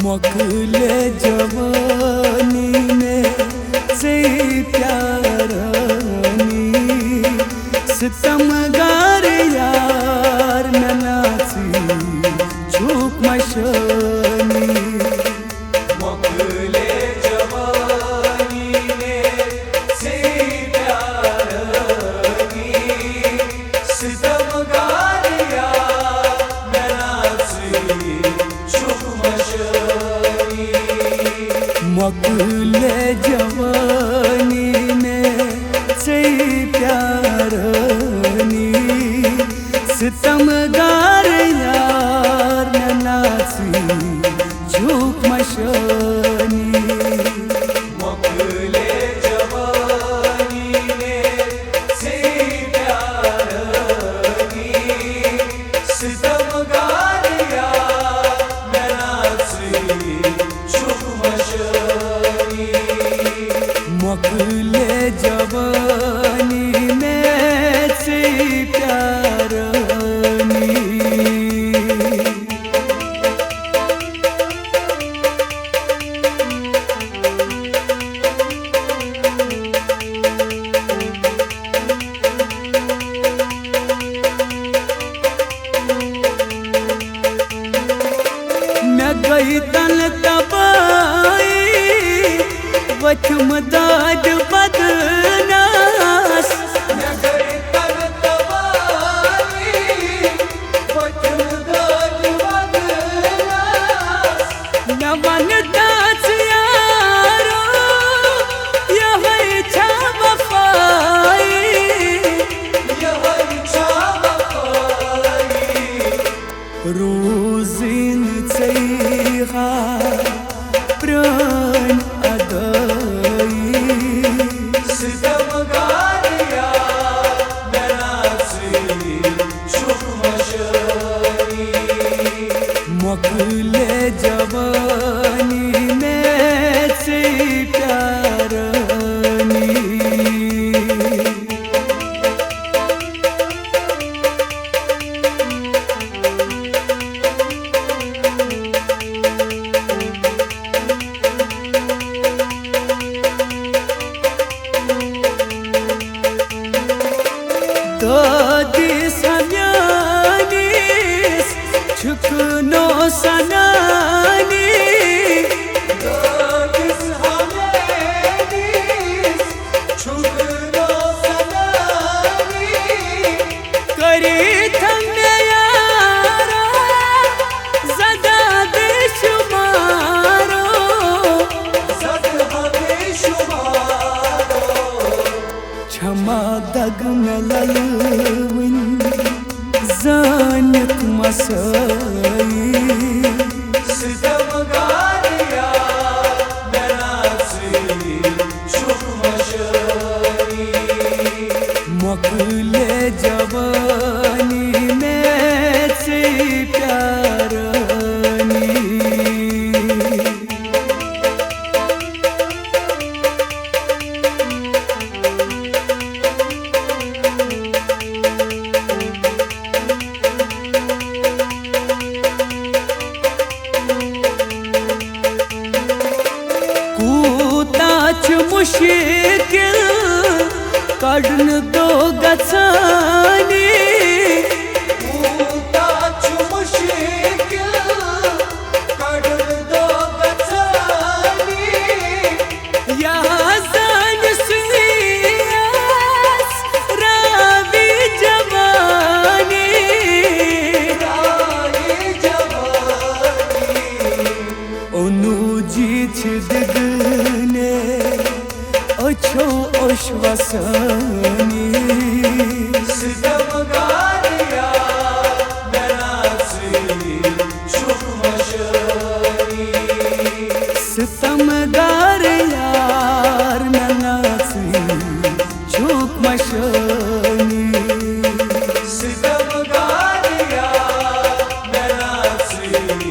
मोकले जवानी में से प्यारानी सितमगार यार ननासी झूक मशानी मोकले जवानी में से प्यारानी सितमगार यार ननासी झूक मशानी मोकले जवानी में से प्यारानी सितमगार यार ननासी झूक मशानी मोकले जवानी में से प्यारानी सितमगार यार ननासी झूक मशानी मोकले जवानी में से प्यारानी मैं गई तन तबाई वचम दाद बदनास नगर तन तबाही वचनदार बदनास नवन दास यारो यह इच्छा वफाई यह इच्छा वफाई रोजिन चैहा प्राण अदाई सितमगार यार ननासी झूक मशानी मोकले जवानी में से प्यारानी दादी सन्यानीस छुकनो सनानी दादिस हमेनिस छुकनो सनानी करी थमने यारो ज़दा बेशुमारो सद हमें शुमारो क्षमा दग में ललविन जानत मसाई सितमगार यार ननासी झूक मशानी मोकले जवानी में से प्यारानी कूताच मुश्किल कड़न दो गचानी ऊताच मुश्किल कड़न दो गचानी यहाँ जान सुनियास रावी जवानी राई जवानी ओनूजी दिगने अच्छो ओशवसानी सितमगार यार ननासी झूक मशानी सितमगार यार ननासी झूक मशानी सितमगार यार ननासी